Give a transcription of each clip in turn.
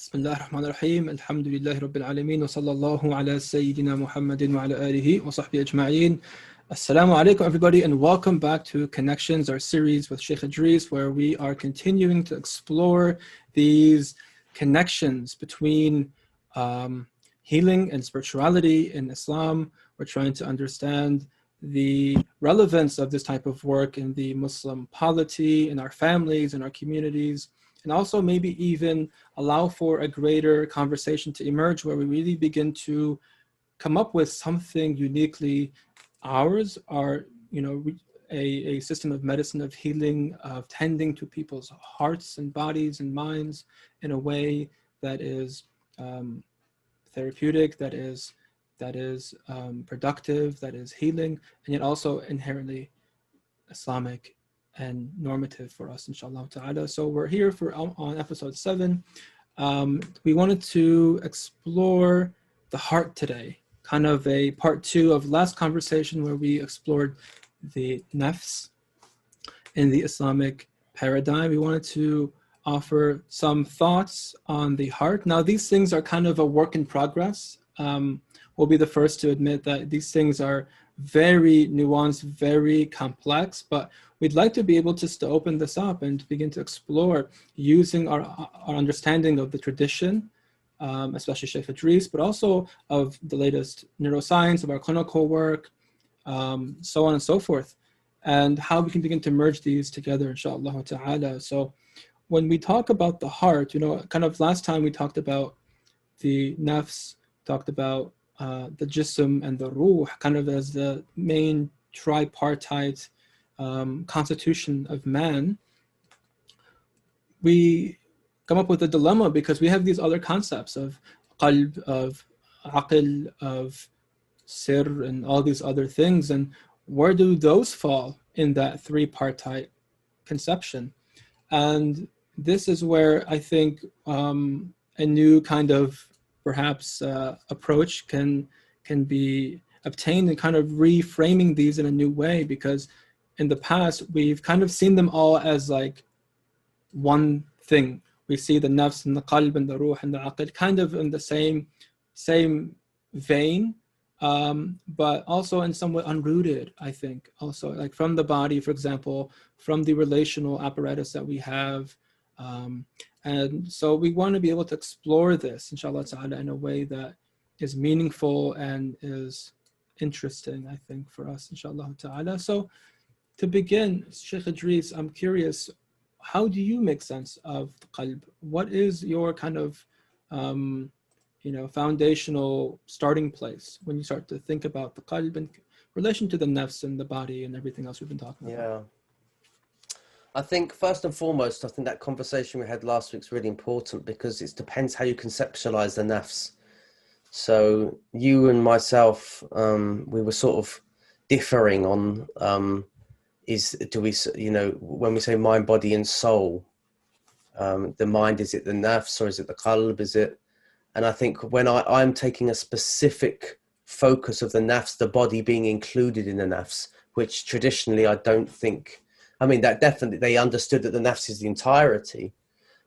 بسم الله الرحمن الرحيم الحمد لله رب العالمين وصلى الله على سيدنا محمد وعلى آله وصحبه أجمعين. Assalamu alaikum everybody, and welcome back to Connections, our series with Sheikh Idris, where we are continuing to explore these connections between healing and spirituality in Islam. We're trying to understand the relevance of this type of work in the Muslim polity, in our families, in our communities, and also maybe even allow for a greater conversation to emerge where we really begin to come up with something uniquely ours, a system of medicine, of healing, of tending to people's hearts and bodies and minds in a way that is therapeutic, that is productive, that is healing, and yet also inherently Islamic and normative for us, inshallah ta'ala. So we're here on episode 7. We wanted to explore the heart today, kind of a part 2 of last conversation where we explored the nafs in the Islamic paradigm. We wanted to offer some thoughts on the heart. Now, these things are kind of a work in progress. We'll be the first to admit that these things are very nuanced, very complex, but we'd like to be able just to open this up and to begin to explore using our understanding of the tradition, especially Sheikh Idris, but also of the latest neuroscience, of our clinical work, so on and so forth, and how we can begin to merge these together, inshallah ta'ala. So when we talk about the heart, kind of last time we talked about the nafs, talked about the jism and the ruh, kind of as the main tripartite constitution of man. We come up with a dilemma because we have these other concepts of qalb, of aql, of sir, and all these other things. And where do those fall in that tripartite conception? And this is where I think a new kind of perhaps approach can be obtained, and kind of reframing these in a new way, because in the past we've kind of seen them all as like one thing. We see the nafs and the qalb and the ruh and the aql kind of in the same vein, but also in somewhat unrooted, I think. Also, like from the body, for example, from the relational apparatus that we have. And so we want to be able to explore this, inshallah ta'ala, in a way that is meaningful and is interesting, I think, for us, inshallah ta'ala. So to begin, Sheikh Idris, I'm curious, how do you make sense of the qalb? What is your kind of, foundational starting place when you start to think about the qalb in relation to the nafs and the body and everything else we've been talking about? Yeah. I think first and foremost, I think that conversation we had last week is really important because it depends how you conceptualize the nafs. So you and myself, we were sort of differing on, when we say mind, body and soul, the mind, is it the nafs or is it the qalb? And I think when I'm taking a specific focus of the nafs, the body being included in the nafs, which traditionally I don't think, that definitely, they understood that the nafs is the entirety,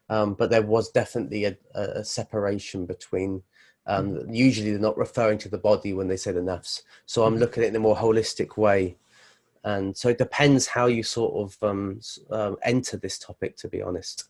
but there was definitely a separation between, usually they're not referring to the body when they say the nafs. So I'm looking at it in a more holistic way. And so it depends how you sort of enter this topic, to be honest.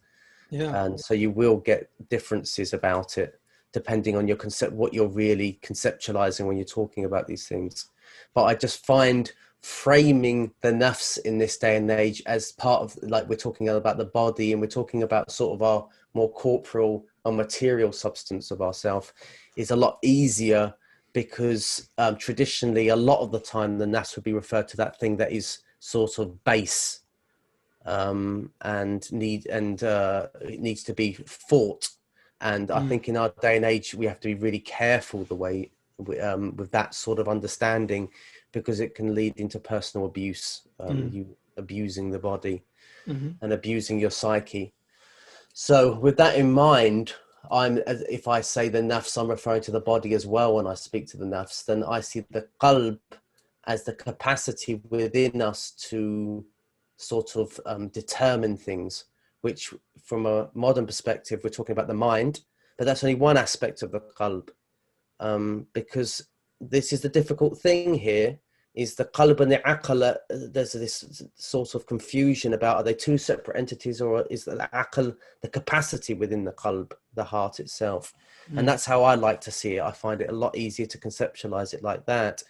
Yeah. And so you will get differences about it, depending on your concept, what you're really conceptualizing when you're talking about these things. But I just find framing the nafs in this day and age as part of, like, we're talking about the body and we're talking about sort of our more corporal or material substance of ourself, is a lot easier because traditionally a lot of the time the nafs would be referred to that thing that is sort of base and it needs to be fought. And I think in our day and age we have to be really careful the way with that sort of understanding, because it can lead into personal abuse, you abusing the body and abusing your psyche. So with that in mind, if I say the nafs, I'm referring to the body as well when I speak to the nafs, then I see the qalb as the capacity within us to sort of determine things, which from a modern perspective, we're talking about the mind, but that's only one aspect of the qalb. Because this is the difficult thing here, is the qalb and the aql. There's this sort of confusion about, are they two separate entities, or is the aql the capacity within the qalb, the heart itself? And that's how I like to see it. I find it a lot easier to conceptualize it like that,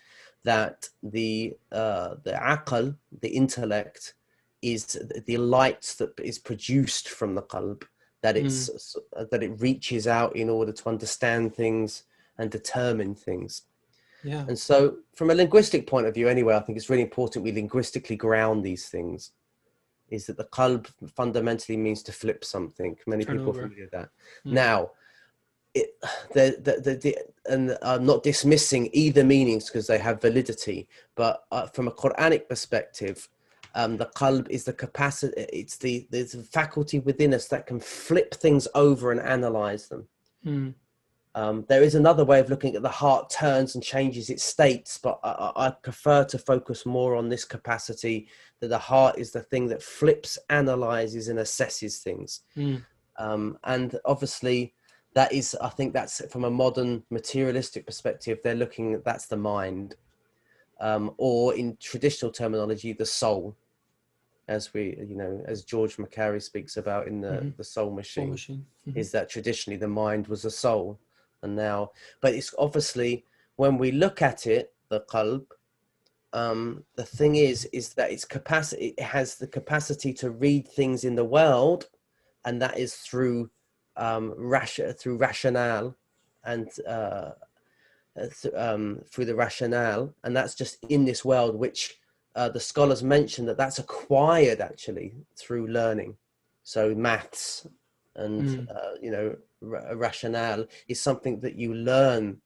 that the aql, the intellect, is the light that is produced from the qalb, that it's that it reaches out in order to understand things and determine things. Yeah. And so from a linguistic point of view anyway, I think it's really important we linguistically ground these things, is that the qalb fundamentally means to flip something. Many Turn people over. are familiar with that. Now, and I'm not dismissing either meanings because they have validity, but from a Quranic perspective, the qalb is the capacity, it's the faculty within us that can flip things over and analyze them. There is another way of looking at the heart turns and changes its states, but I prefer to focus more on this capacity, that the heart is the thing that flips, analyzes and assesses things. And obviously that is, I think that's from a modern materialistic perspective, they're looking at, that's the mind, or in traditional terminology, the soul, as we, as George Macari speaks about in the Soul Machine, is that traditionally the mind was a soul. And now, but it's obviously, when we look at it, the qalb, the thing is that its capacity, it has the capacity to read things in the world, and that is through through rationale and through the rationale, and that's just in this world, which the scholars mention that's acquired actually through learning. So maths and rationale is something that you learn,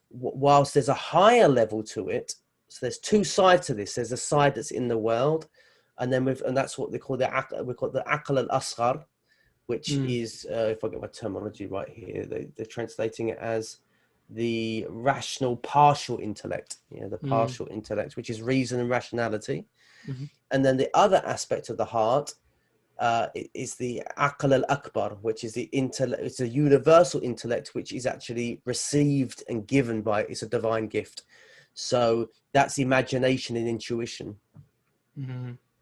whilst there's a higher level to it. So there's two sides to this. There's a side that's in the world, and then and that's what they call the aql al-asghar, which is, if I get my terminology right here, they're translating it as the rational partial intellect, the partial intellect, which is reason and rationality. And then the other aspect of the heart is the aql al-akbar, which is the intellect. It's a universal intellect, which is actually received and given by, it's a divine gift. So that's imagination and intuition.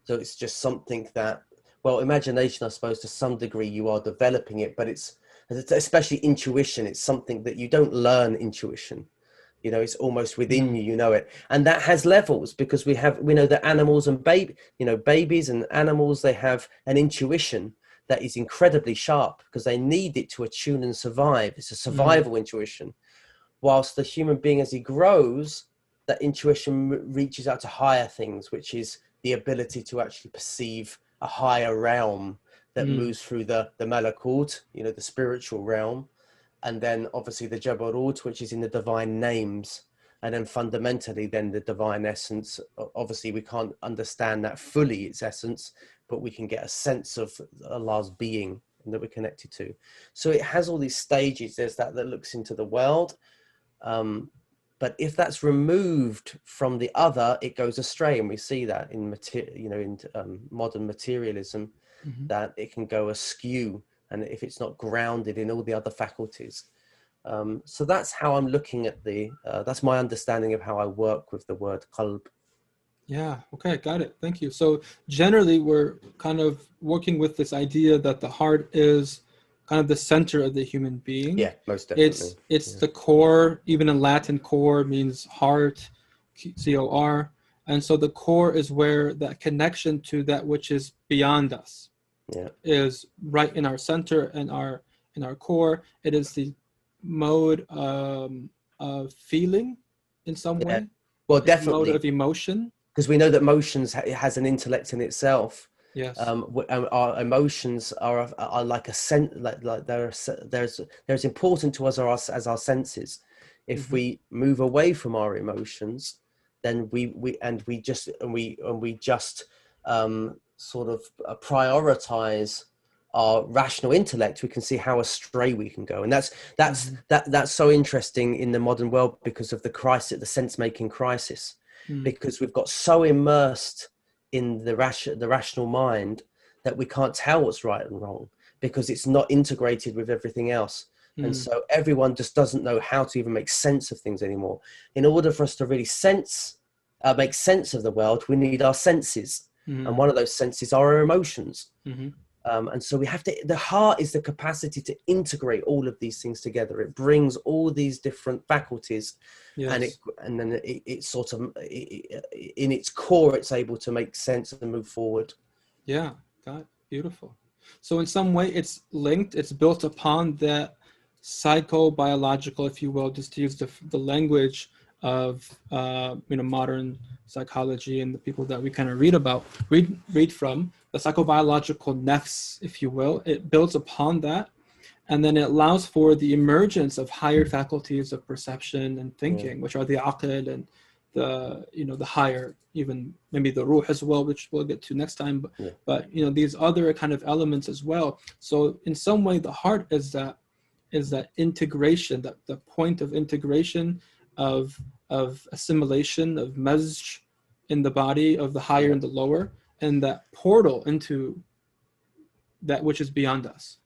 So it's just something that, well, imagination, I suppose to some degree you are developing it, but it's, especially intuition, it's something that you don't learn intuition. It's almost within you, it. And that has levels, because we know that animals and babies and animals, they have an intuition that is incredibly sharp because they need it to attune and survive. It's a survival intuition. Whilst the human being, as he grows, that intuition reaches out to higher things, which is the ability to actually perceive a higher realm that moves through the malakut, the spiritual realm. And then obviously the Jabarut, which is in the divine names. And then fundamentally then the divine essence. Obviously we can't understand that fully, its essence, but we can get a sense of Allah's being that we're connected to. So it has all these stages. There's that looks into the world. But if that's removed from the other, it goes astray. And we see that in, modern materialism, that it can go askew. And if it's not grounded in all the other faculties. So that's how I'm looking at that's my understanding of how I work with the word qalb. Yeah, okay, got it. Thank you. So generally we're kind of working with this idea that the heart is kind of the center of the human being. Yeah, most definitely. It's the core, even in Latin, core means heart, C-O-R. And so the core is where that connection to that which is beyond us is right in our center and in our core. It is the mode of feeling in some way. Well, it's definitely. Mode of emotion. Because we know that emotions has an intellect in itself. Yes. Our emotions are like a sense, like there's important to us as our senses. If we move away from our emotions, then we just sort of prioritize our rational intellect, we can see how astray we can go. And that's so interesting in the modern world because of the crisis, the sense-making crisis, because we've got so immersed in the rational mind that we can't tell what's right and wrong because it's not integrated with everything else. And so everyone just doesn't know how to even make sense of things anymore. In order for us to really make sense of the world, we need our senses. And one of those senses are our emotions. And so we have to, the heart is the capacity to integrate all of these things together. It brings all these different faculties, and then it sort of, in its core, it's able to make sense and move forward. Yeah, God, beautiful. So in some way it's linked, it's built upon that psychobiological, if you will, just to use the language of modern psychology and the people that we kind of read from, the psychobiological nafs, if you will. It builds upon that, and then it allows for the emergence of higher faculties of perception and thinking, which are the aql and the higher, even maybe the ruh as well, which we'll get to next time, but these other kind of elements as well. So in some way the heart is that integration, that the point of integration of assimilation, of mazj in the body, of the higher and the lower, and that portal into that which is beyond us.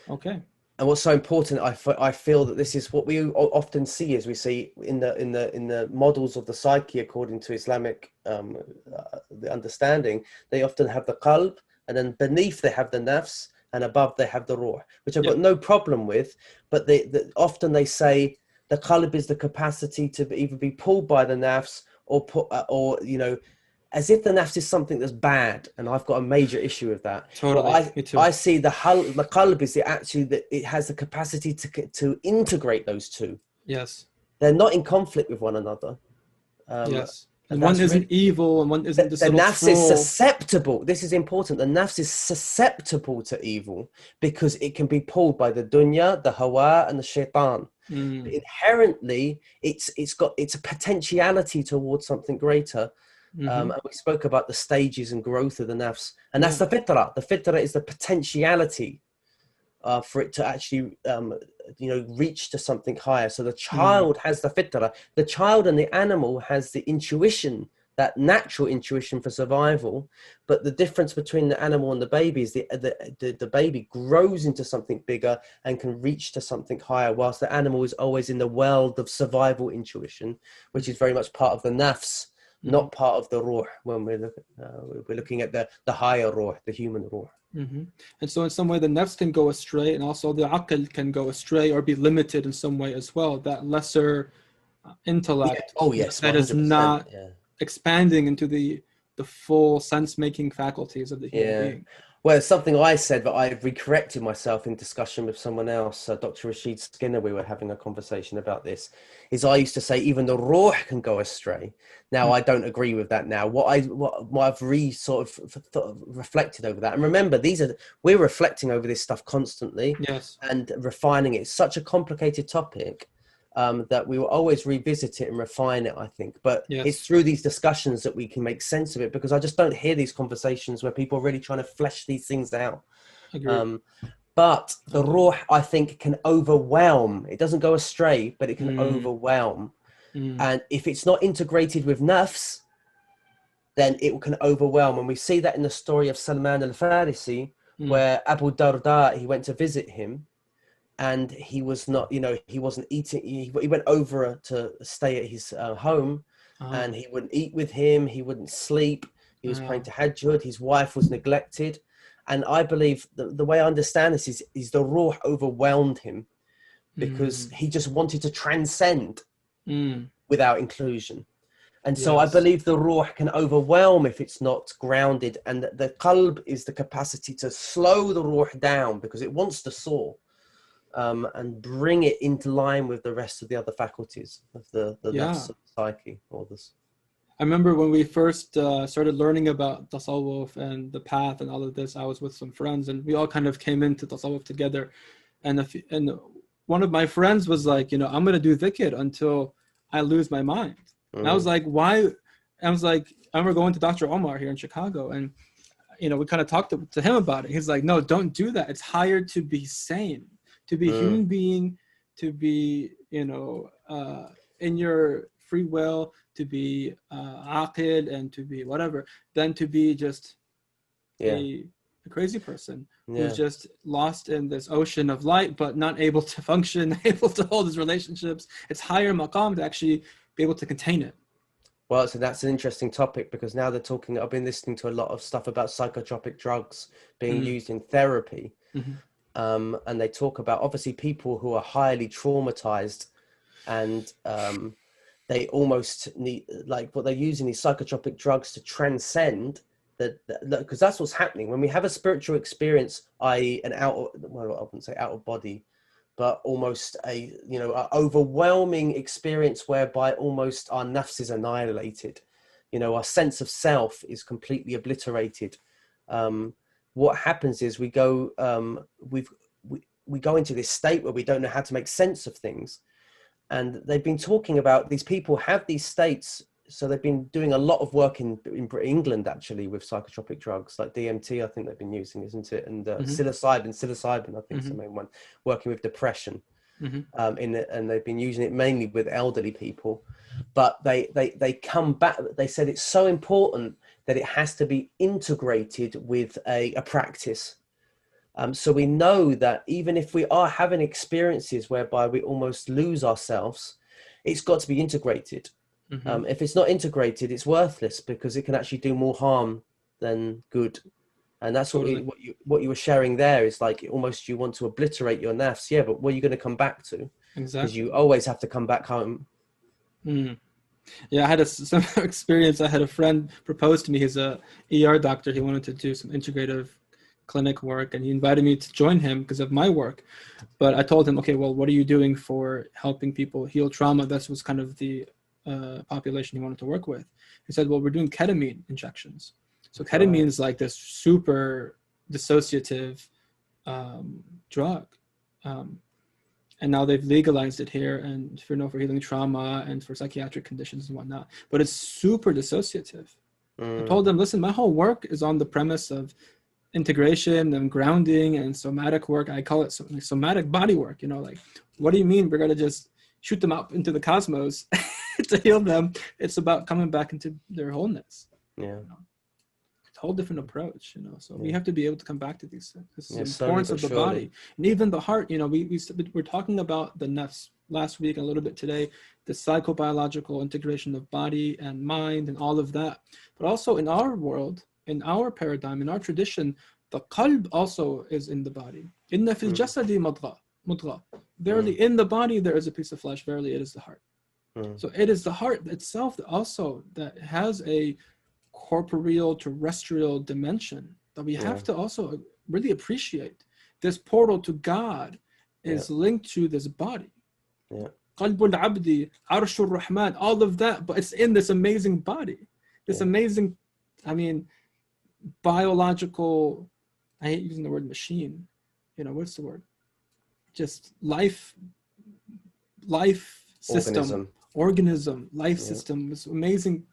Okay. And what's so important, I feel that this is what we often see, as we see in the models of the psyche according to Islamic the understanding. They often have the qalb, and then beneath they have the nafs, and above they have the ruh, which I've got no problem with. But often they say the qalb is the capacity to either be pulled by the nafs or as if the nafs is something that's bad, and I've got a major issue with that. Totally, me too. I see the qalb is that it has the capacity to integrate those two. Yes. They're not in conflict with one another. Yes. And one isn't evil and one isn't this little nafs troll. is susceptible. This is important. The nafs is susceptible to evil because it can be pulled by the dunya, the hawa, and the shaitan. Inherently, it's a potentiality towards something greater. And we spoke about the stages and growth of the nafs, and that's the fitrah. The fitrah is the potentiality for it to actually reach to something higher. So the child has the fitrah. The child and the animal has the intuition, that natural intuition for survival. But the difference between the animal and the baby is the baby grows into something bigger and can reach to something higher, whilst the animal is always in the world of survival intuition, which is very much part of the nafs, not part of the ruh, when we're looking at the higher ruh, the human ruh. And so in some way the nafs can go astray, and also the aql can go astray or be limited in some way as well. That lesser intellect that is not expanding into the full sense-making faculties of the human being. Well, it's something I said, but I re-corrected myself in discussion with someone else, Dr. Rashid Skinner. We were having a conversation about this. I used to say even the ruh can go astray. Now, I don't agree with that now. What I've reflected over that. And remember, we're reflecting over this stuff constantly and refining it. It's such a complicated topic that we will always revisit it and refine it, I think. But it's through these discussions that we can make sense of it, because I just don't hear these conversations where people are really trying to flesh these things out. But the ruh, I think, can overwhelm. It doesn't go astray, but it can overwhelm. And if it's not integrated with nafs, then it can overwhelm. And we see that in the story of Salman al-Farisi, where Abu Darda, he went to visit him, and he was not, he wasn't eating. He went over to stay at his home, and he wouldn't eat with him. He wouldn't sleep. He was praying to Hajjud. His wife was neglected. And I believe the way I understand this is the ruh overwhelmed him because he just wanted to transcend without inclusion. And so I believe the ruh can overwhelm if it's not grounded. And the qalb is the capacity to slow the ruh down because it wants to soar. And bring it into line with the rest of the other faculties of the nafs of the psyche. I remember when we first started learning about tasawwuf and the path and all of this, I was with some friends and we all kind of came into tasawwuf together. And one of my friends was like, I'm going to do dhikr until I lose my mind. And I was like, why? I was like, I remember going to Dr. Omar here in Chicago, and we kind of talked to him about it. He's like, no, don't do that. It's higher to be sane, to be a human being, to be, in your free will, to be aqid and to be whatever, than to be just a a crazy person Yeah. who's just lost in this ocean of light, but not able to function, able to hold his relationships. It's higher maqam to actually be able to contain it. Well, so that's an interesting topic, because now they're talking, I've been listening to a lot of stuff about psychotropic drugs being used in therapy. And they talk about, obviously, people who are highly traumatized, and they almost need, like, what they're using these psychotropic drugs to transcend that, because that's what's happening when we have a spiritual experience, i.e. an well, I wouldn't say out of body, but almost a, you know, a overwhelming experience whereby almost our nafs is annihilated. You know, our sense of self is completely obliterated. What happens is we go into this state where we don't know how to make sense of things. And they've been talking about, these people have these states. So they've been doing a lot of work in England, actually, with psychotropic drugs like DMT, I think they've been using, isn't it? And psilocybin, I think is the main one, working with depression. And they've been using it mainly with elderly people. But they come back, they said it's so important that it has to be integrated with a practice. So we know that even if we are having experiences whereby we almost lose ourselves, it's got to be integrated. If it's not integrated, it's worthless, because it can actually do more harm than good. And that's totally. what you were sharing there is like, almost you want to obliterate your nafs. Yeah, but what are you going to come back to? Exactly. Because you always have to come back home. Yeah, I had a similar experience. I had a friend propose to me. He's a ER doctor. He wanted to do some integrative clinic work, and he invited me to join him because of my work. But I told him, okay, well, what are you doing for helping people heal trauma? That was kind of the population he wanted to work with. He said, well, we're doing ketamine injections. So ketamine is like this super dissociative drug. And now they've legalized it here, and for healing trauma and for psychiatric conditions and whatnot. But it's super dissociative. I told them, listen, my whole work is on the premise of integration and grounding and somatic work. I call it somatic body work. You know, like, what do you mean we're going to just shoot them up into the cosmos to heal them? It's about coming back into their wholeness. Yeah. You know? It's a whole different approach, you know. So we have to be able to come back to these things. This is the importance of the body. And even the heart, you know, we're talking about the nafs last week and a little bit today, the psychobiological integration of body and mind and all of that. But also in our world, in our paradigm, in our tradition, the qalb also is in the body. Inna fil jasadi mudgha. Verily, in the body there is a piece of flesh. Verily, it is the heart. So it is the heart itself also that has a corporeal, terrestrial dimension that we have to also really appreciate. This portal to God is linked to this body. Qalbul abdi, arshur rahman, all of that, but it's in this amazing body. This amazing, I mean, biological, I hate using the word machine. You know, what's the word? Just life system, organism, life system, this amazing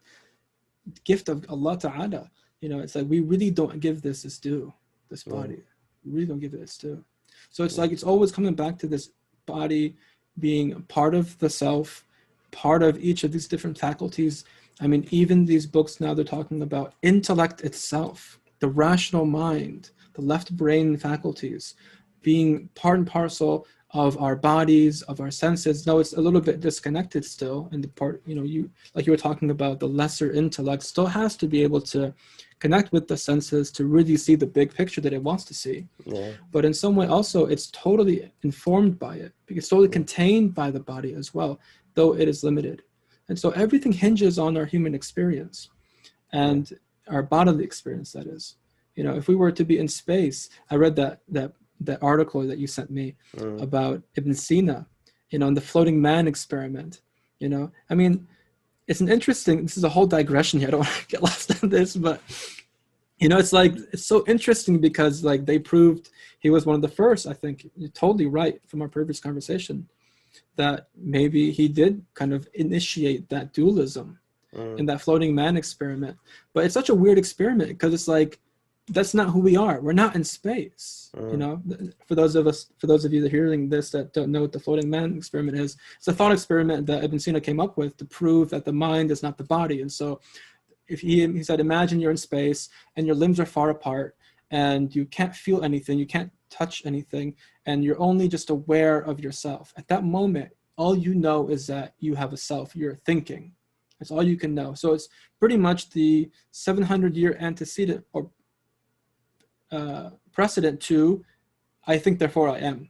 gift of Allah Ta'ala. You know, it's like we really don't give this its due, this body. We really don't give it its due. So it's like, it's always coming back to this body being part of the self, part of each of these different faculties. I mean, even these books now, they're talking about intellect itself, the rational mind, the left brain faculties being part and parcel of our bodies, of our senses. No, it's a little bit disconnected still. And the part, you know, you were talking about, the lesser intellect still has to be able to connect with the senses to really see the big picture that it wants to see. But in some way also, it's totally informed by it, because it's totally contained by the body as well, though it is limited. And so everything hinges on our human experience and our bodily experience, that is. You know, if we were to be in space, I read that article that you sent me about Ibn Sina, you know, and the floating man experiment. You know, I mean, it's this is a whole digression here. I don't want to get lost in this, but, you know, it's like, it's so interesting because, like, they proved he was one of the first, I think, you're totally right from our previous conversation, that maybe he did kind of initiate that dualism in that floating man experiment. But it's such a weird experiment because it's like, that's not who we are. We're not in space. You know, for those of you that are hearing this that don't know what the floating man experiment is, it's a thought experiment that Ibn Sina came up with to prove that the mind is not the body. And so if he said, imagine you're in space and your limbs are far apart and you can't feel anything, you can't touch anything, and you're only just aware of yourself. At that moment, all you know is that you have a self, you're thinking. That's all you can know. So it's pretty much the 700-year antecedent or precedent to I think, therefore I am.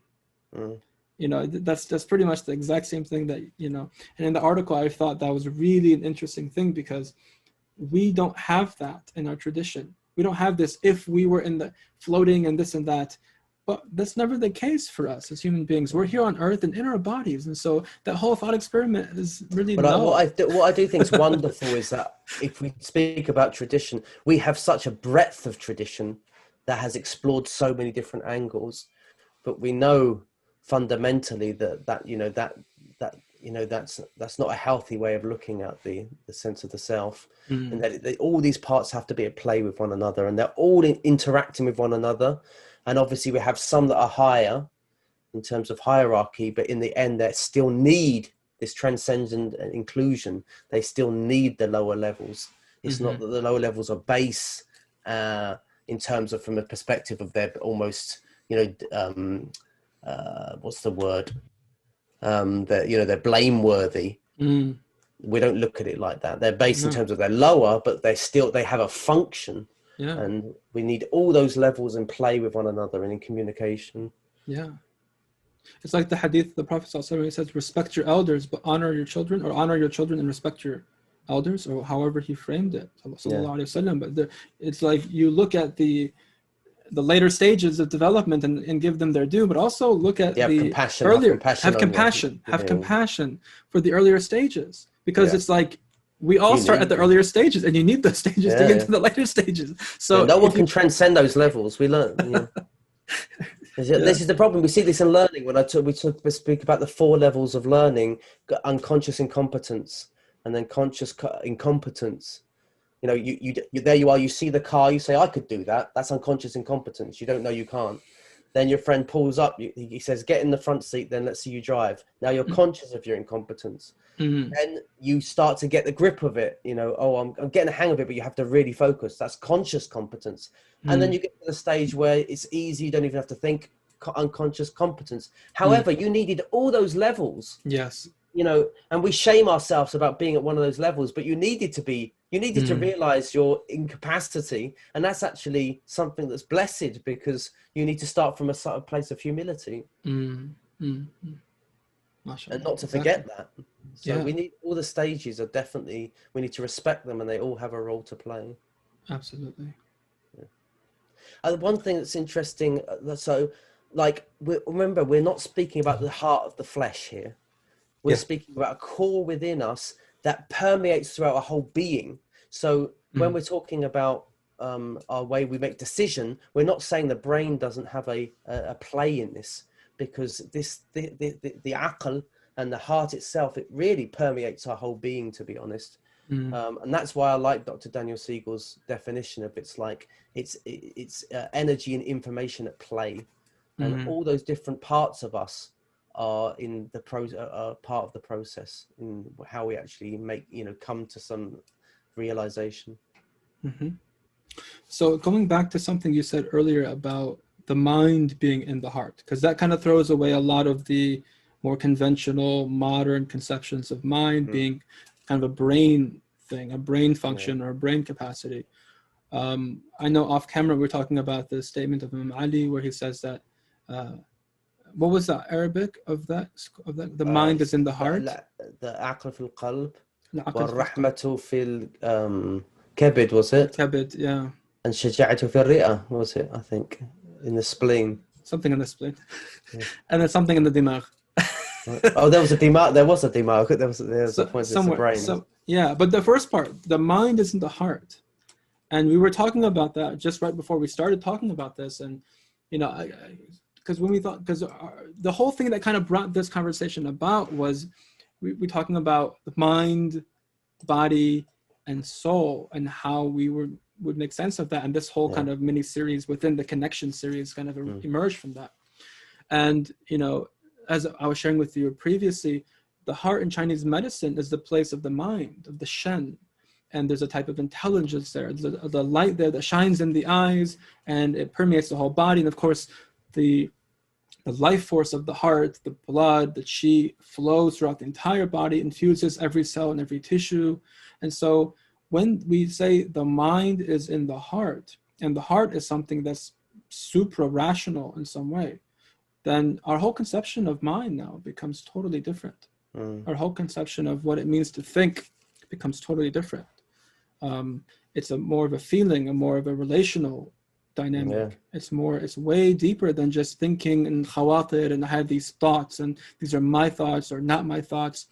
You know, that's pretty much the exact same thing that, you know, and in the article, I thought that was really an interesting thing because we don't have that in our tradition. We don't have this if we were in the floating and this and that, but that's never the case for us as human beings. We're here on earth and in our bodies. And so that whole thought experiment is really but what I do think is wonderful is that if we speak about tradition, we have such a breadth of tradition that has explored so many different angles, but we know fundamentally that you know that's not a healthy way of looking at the sense of the self, and that all these parts have to be at play with one another, and they're all interacting with one another. And obviously we have some that are higher in terms of hierarchy, but in the end they still need this transcendent inclusion. They still need the lower levels. It's not that the lower levels are base in terms of, from a perspective of their almost, you know, what's the word? That, you know, they're blameworthy. We don't look at it like that. They're based in terms of they're lower, but they have a function. Yeah. And we need all those levels in play with one another and in communication. Yeah. It's like the hadith, the Prophet ﷺ says, respect your elders, but honor your children, or honor your children and respect your elders, or however he framed it. But it's like you look at the later stages of development and give them their due, but also look at the earlier, have compassion for the earlier stages, because it's like we all start at the earlier stages, and you need those stages to get to the later stages. So no one can transcend those levels. We learn. This is the problem. We see this in learning. When we speak about the 4 levels of learning: unconscious incompetence, and then conscious incompetence. You know, you there you are. You see the car. You say, "I could do that." That's unconscious incompetence. You don't know you can't. Then your friend pulls up. He says, "Get in the front seat. Then let's see you drive." Now you're conscious of your incompetence. Then you start to get the grip of it. You know, oh, I'm getting the hang of it, but you have to really focus. That's conscious competence. And then you get to the stage where it's easy. You don't even have to think. Unconscious competence. However, you needed all those levels. Yes. You know, and we shame ourselves about being at one of those levels, but you needed to realize your incapacity, and that's actually something that's blessed, because you need to start from a sort of place of humility and not to forget that. So we need all the stages we need to respect them, and they all have a role to play. Absolutely. One thing that's interesting, so like, remember, we're not speaking about the heart of the flesh here. We're speaking about a core within us that permeates throughout our whole being. So when we're talking about our way we make decision, we're not saying the brain doesn't have a play in this, because the aql and the heart itself, it really permeates our whole being, to be honest. And that's why I like Dr. Daniel Siegel's definition of it's energy and information at play, and all those different parts of us are in the part of the process in how we actually come to some realization. So going back to something you said earlier about the mind being in the heart, because that kind of throws away a lot of the more conventional modern conceptions of mind being kind of a brain thing, a brain function or a brain capacity. I know off camera we're talking about the statement of Imam Ali where he says that what was the Arabic of that? The mind is in the heart. The aql fil qalb, wa rahmatu fil kabid, was it? Kabid, yeah. And shaja'atu fil ri'a, was it? I think in the spleen. Something in the spleen, and then something in the dimagh. Oh, there was a dimagh. There was a a point somewhere, in the brain. Yeah, but the first part, the mind is in the heart, and we were talking about that just right before we started talking about this, and because the whole thing that kind of brought this conversation about was we talking about the mind, body, and soul, and how we would make sense of that, and this whole kind of mini series within the connection series kind of emerged from that. And as I was sharing with you previously, the heart in Chinese medicine is the place of the mind, of the shen, and there's a type of intelligence there. The light there that shines in the eyes, and it permeates the whole body. And of course, the life force of the heart, the blood, the chi, flows throughout the entire body, infuses every cell and every tissue. And so when we say the mind is in the heart, and the heart is something that's supra-rational in some way, then our whole conception of mind now becomes totally different. Our whole conception of what it means to think becomes totally different. It's more of a feeling, more of a relational dynamic. Yeah. It's way deeper than just thinking and khawatir and I have these thoughts and these are my thoughts or not my thoughts.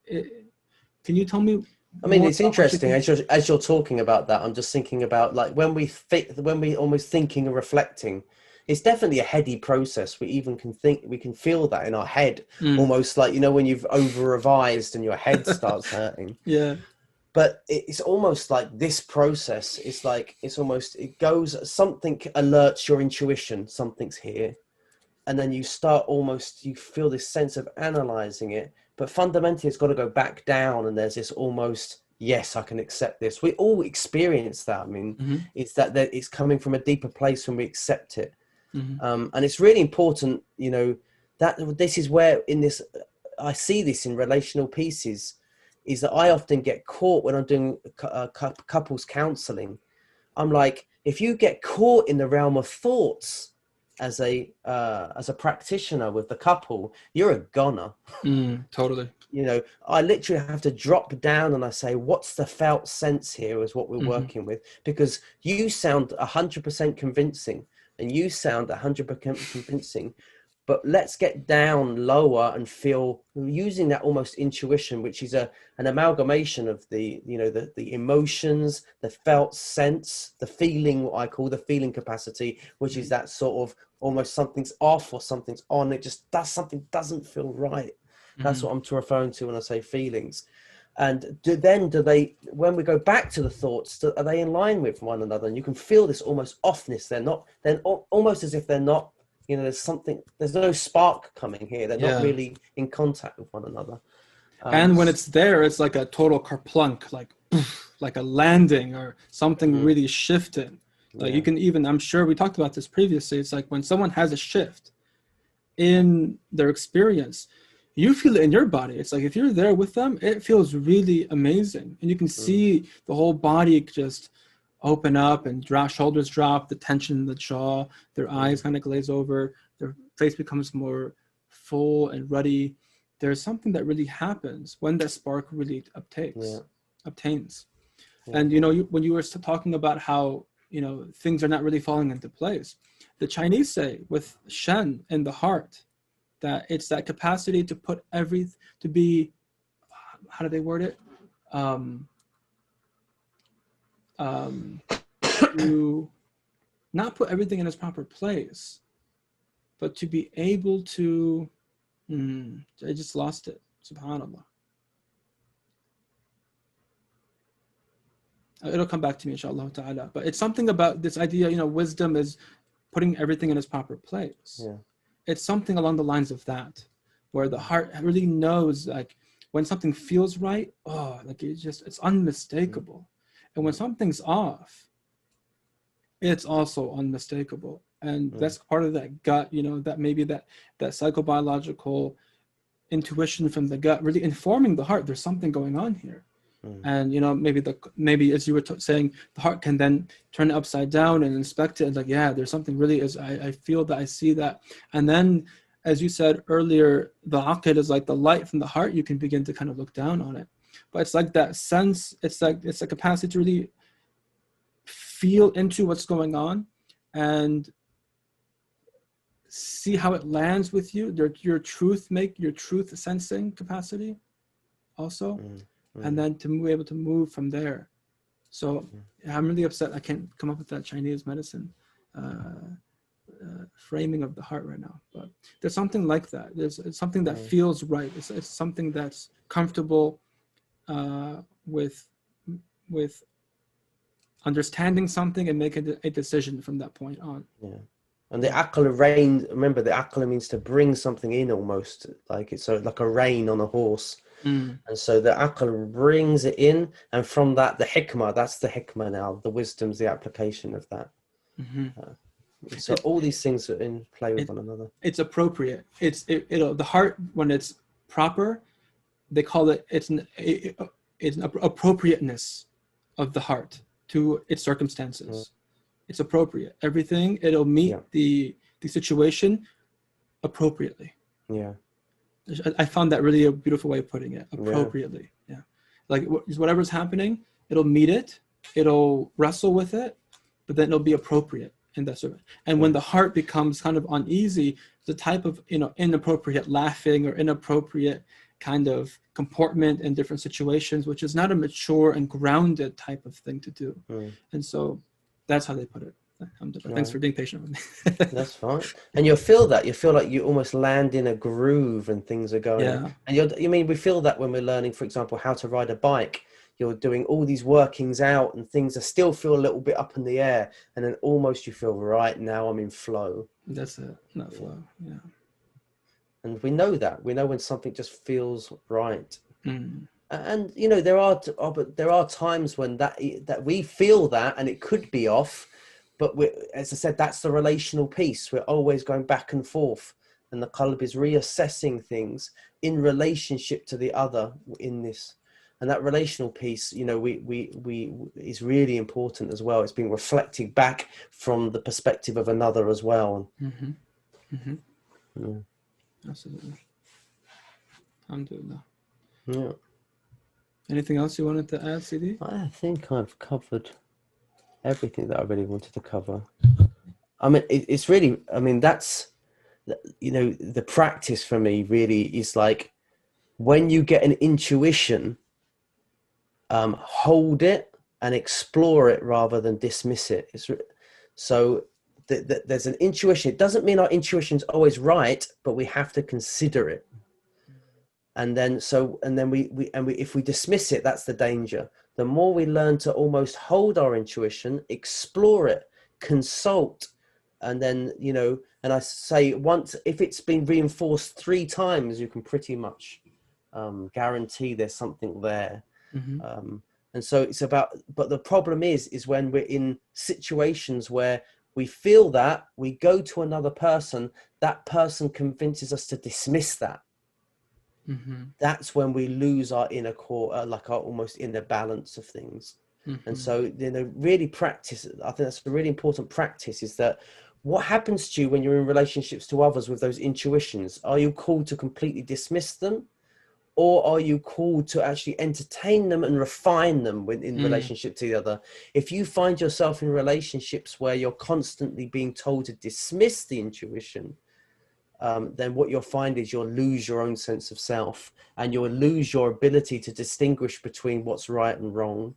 Can you tell me? I mean, it's interesting as you're talking about that. I'm just thinking about like when we almost thinking and reflecting, it's definitely a heady process. We can feel that in our head, almost like, you know, when you've over revised and your head starts hurting. Yeah. But it's almost like this process. It's like, it goes, something alerts your intuition, something's here. And then you feel this sense of analyzing it. But fundamentally, it's got to go back down. And there's this almost, yes, I can accept this. We all experience that. I mean, it's that it's coming from a deeper place when we accept it. And it's really important, you know, that this is where I see this in relational pieces, is that I often get caught when I'm doing couples counseling. I'm like, if you get caught in the realm of thoughts as a practitioner with the couple, you're a goner. Totally. You know, I literally have to drop down and I say, what's the felt sense here is what we're working with, because you sound 100% convincing and you sound 100% convincing. But let's get down lower and feel, using that almost intuition, which is an amalgamation of the emotions, the felt sense, the feeling, what I call the feeling capacity, which is that sort of almost something's off or something's on. It just doesn't feel right. That's what I'm referring to when I say feelings. And do they, when we go back to the thoughts, are they in line with one another? And you can feel this almost offness. They're almost as if they're not, you know, there's no spark coming here. They're not really in contact with one another. And when it's there, it's like a total kerplunk, like a landing or something really shifting. Like you can even, I'm sure we talked about this previously. It's like when someone has a shift in their experience, you feel it in your body. It's like if you're there with them, it feels really amazing. And you can see the whole body just open up and shoulders drop, the tension in the jaw, their eyes kind of glaze over, their face becomes more full and ruddy. There's something that really happens when that spark really obtains. Yeah. And, you know, when you were talking about how, you know, things are not really falling into place, the Chinese say with Shen in the heart, that it's that capacity to put to be, how do they word it? To not put everything in its proper place, but to be able to, I just lost it, subhanAllah. It'll come back to me, inshallah ta'ala. But it's something about this idea, you know, wisdom is putting everything in its proper place. Yeah. It's something along the lines of that, where the heart really knows, like, when something feels right, it's unmistakable. And when something's off, it's also unmistakable. And that's part of that gut, you know, that maybe that psychobiological intuition from the gut really informing the heart, there's something going on here. And, you know, maybe as you were saying, the heart can then turn it upside down and inspect it. And like, yeah, there's something really I feel that, I see that. And then, as you said earlier, the aqid is like the light from the heart. You can begin to kind of look down on it. But it's like that sense, it's a capacity to really feel into what's going on and see how it lands with you. Your truth sensing capacity also. And then to be able to move from there. So I'm really upset I can't come up with that Chinese medicine framing of the heart right now. But there's something like that. It's something that feels right. It's something that's comfortable with understanding something and making a decision from that point on. Yeah. And the aql rain, remember the aql means to bring something in almost, like it's like a rein on a horse. Mm. And so the aql brings it in, and from that, the hikmah, that's the hikmah now, the wisdom's the application of that. So all these things are in play with one another. It's appropriate. The heart, when it's proper, they call it, it's an appropriateness of the heart to its circumstances. It's appropriate. Everything, it'll meet the situation appropriately. Yeah. I found that really a beautiful way of putting it. Appropriately. Yeah. Like whatever's happening, it'll meet it, it'll wrestle with it, but then it'll be appropriate in that sort of. And when the heart becomes kind of uneasy, the type of inappropriate laughing or inappropriate kind of comportment in different situations, which is not a mature and grounded type of thing to do. And so that's how they put it. Thanks for being patient with me. That's fine. And you feel like you almost land in a groove and things are going. And we feel that when we're learning, for example, how to ride a bike. You're doing all these workings out and things still feel a little bit up in the air, and then almost you feel, right, now I'm in flow. That's it, not flow. Yeah. And we know that. We know when something just feels right. And there are times when that we feel that and it could be off, but as I said, that's the relational piece. We're always going back and forth, and the qalb is reassessing things in relationship to the other in this. And that relational piece, we is really important as well. It's being reflected back from the perspective of another as well. Absolutely. Alhamdulillah. Yeah. Anything else you wanted to add, CD? I think I've covered everything that I really wanted to cover. I mean, it's really, that's, the practice for me really is like, when you get an intuition, hold it and explore it rather than dismiss it. So there's an intuition. It doesn't mean our intuition's always right, but we have to consider it. And then if we dismiss it, that's the danger. The more we learn to almost hold our intuition, explore it, consult, and then, and I say once, if it's been reinforced 3 times, you can pretty much guarantee there's something there. And so it's about, but the problem is when we're in situations where we feel that, we go to another person, that person convinces us to dismiss that. That's when we lose our inner core, like our almost inner balance of things. And so, really practice, I think that's a really important practice, is that what happens to you when you're in relationships to others with those intuitions? Are you called to completely dismiss them? Or are you called to actually entertain them and refine them in relationship to the other? If you find yourself in relationships where you're constantly being told to dismiss the intuition, then what you'll find is you'll lose your own sense of self, and you'll lose your ability to distinguish between what's right and wrong.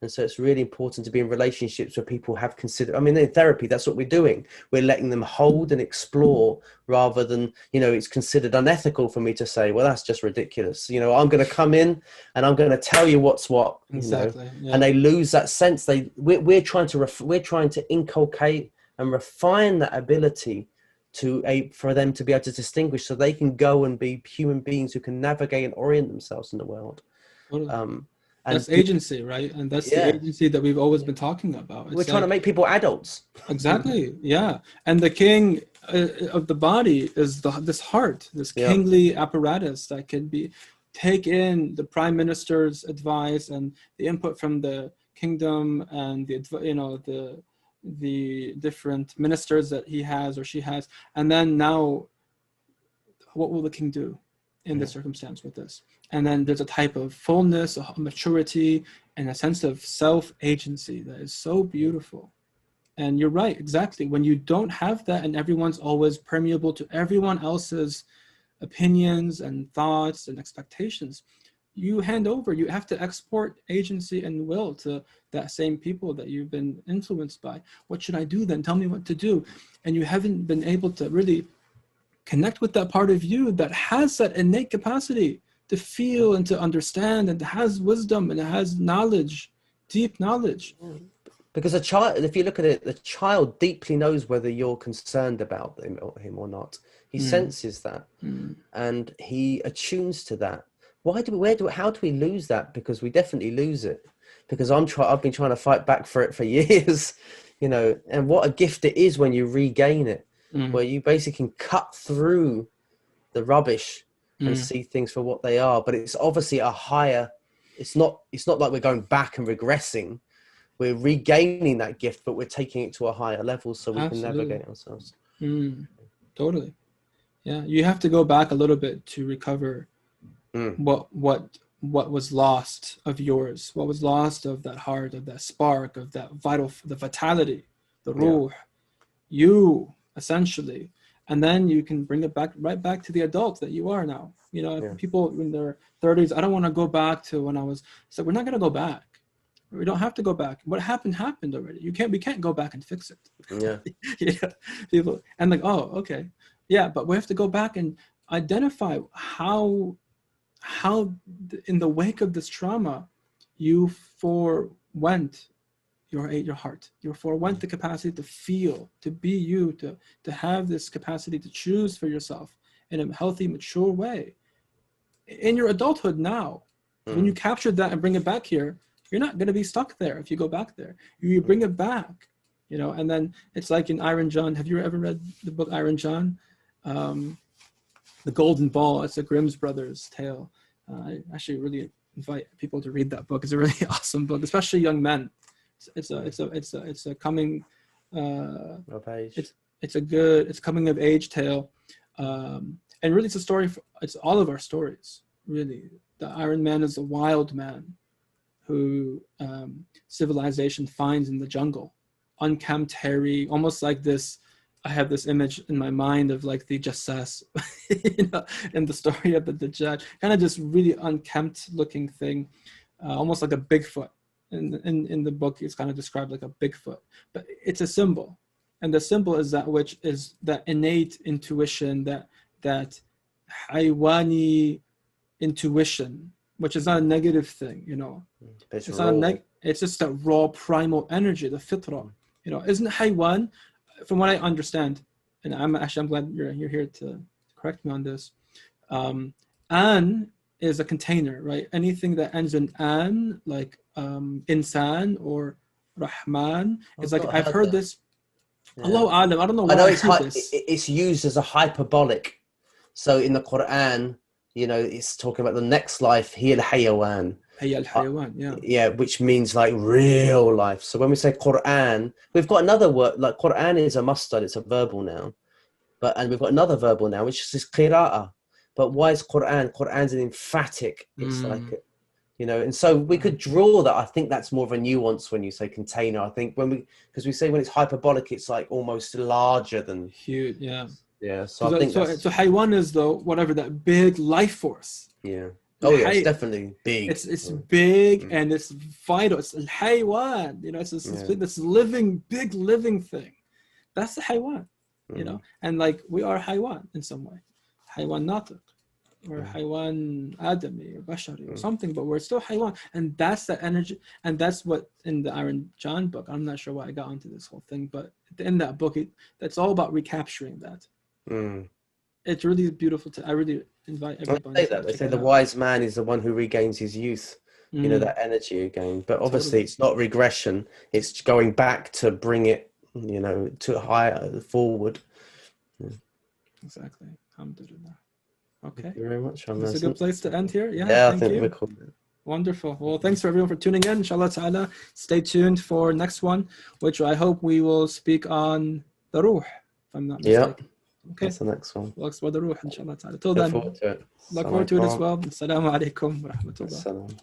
And so it's really important to be in relationships where people have considered, in therapy, that's what we're doing. We're letting them hold and explore rather than, it's considered unethical for me to say, well, that's just ridiculous. I'm going to come in and I'm going to tell you what's what. Exactly. Yeah. And they lose that sense. We're trying to inculcate and refine that ability for them to be able to distinguish, so they can go and be human beings who can navigate and orient themselves in the world. That's agency, right? And that's the agency that we've always been talking about. We're trying to make people adults. Exactly, yeah. And the king of the body is this heart, this kingly apparatus that can take in the prime minister's advice and the input from the kingdom and the different ministers that he has or she has. And then now, what will the king do in this circumstance with this? And then there's a type of fullness, a maturity, and a sense of self-agency that is so beautiful. And you're right, exactly. When you don't have that and everyone's always permeable to everyone else's opinions and thoughts and expectations, you hand over, you have to export agency and will to that same people that you've been influenced by. What should I do then? Tell me what to do. And you haven't been able to really connect with that part of you that has that innate capacity to feel and to understand, and has wisdom and has knowledge, deep knowledge. Because a child, if you look at it, the child deeply knows whether you're concerned about him or not. He senses that, and he attunes to that. how do we lose that? Because we definitely lose it. Because I've been trying to fight back for it for years, you know, and what a gift it is when you regain it, where you basically can cut through the rubbish and see things for what they are. But it's obviously a higher, it's not like we're going back and regressing. We're regaining that gift, but we're taking it to a higher level so we can navigate ourselves. Totally. Yeah. You have to go back a little bit to recover what was lost of yours, what was lost of that heart, of that spark, of that the vitality, the ruh, you essentially. And then you can bring it back right back to the adult that you are now. You know, people in their 30s, I don't want to go back to when I was. So we're not going to go back. We don't have to go back. What happened already. We can't go back and fix it. Yeah. People and like, oh, okay, yeah, but we have to go back and identify how in the wake of this trauma, you forwent your heart. You forwent the capacity to feel, to be you, to have this capacity to choose for yourself in a healthy, mature way. In your adulthood now, when you captured that and bring it back here, you're not going to be stuck there if you go back there. You bring it back, you know, and then it's like in Iron John. Have you ever read the book Iron John? The Golden Ball. It's a Grimm's Brothers tale. I actually really invite people to read that book. It's a really awesome book, especially young men. It's a coming of age. It's coming of age tale, and really it's a story. It's all of our stories, really. The Iron Man is a wild man who civilization finds in the jungle, unkempt, hairy, almost like this. I have this image in my mind of like the Jassas, you know, in the story of the Dajjal, kind of just really unkempt looking thing, almost like a Bigfoot. In the book, it's kind of described like a Bigfoot, but it's a symbol, and the symbol is that which is that innate intuition, that haywani intuition, which is not a negative thing, you know. It's not it's just that raw primal energy, the fitra, you know. Isn't haywan, from what I understand, and I'm glad you're here to correct me on this. An is a container, right? Anything that ends in an, like insan or rahman, is like I've heard this. Allahu alam, I don't know why I heard this. It's used as a hyperbolic. So in the Quran, you know, it's talking about the next life, hiya al-hayawan. Hiya al-hayawan, yeah. Yeah, which means like real life. So when we say Quran, we've got another word, like Quran is a mustard, it's a verbal noun. And we've got another verbal noun, which is qira'ah. But why is Quran? Quran's an emphatic. It's like, you know, and so we could draw that. I think that's more of a nuance when you say container. I think because we say when it's hyperbolic, it's like almost larger than huge. Yeah. Yeah. So I think so haywan is though whatever that big life force. Yeah. Oh yeah, it's definitely big. It's big and it's vital. It's haywan. You know, it's this living, big living thing. That's the haywan. You know, and like we are haywan in some way. Haywan natiq, or haywan adami or bashari or something, but we're still haywan, and that's the energy, and that's what in the Iron John book. I'm not sure why I got onto this whole thing, but in that book, that's all about recapturing that. It's really beautiful. I really invite everybody. They say the wise man is the one who regains his youth. You know, that energy again. But obviously, it's not regression. It's going back to bring it, you know, to higher forward. Exactly. Alhamdulillah. Okay. Thank you very much. That's a good place to end here. Yeah, I think we're cool. Wonderful. Well, thanks for everyone for tuning in. Inshallah ta'ala. Stay tuned for next one, which I hope we will speak on the ruh, if I'm not mistaken. Yeah. Okay. That's the next one. We'll explore the ruh, inshallah ta'ala. Till then, look forward to it. Look forward to it as well. Assalamu alaikum wa rahmatullah.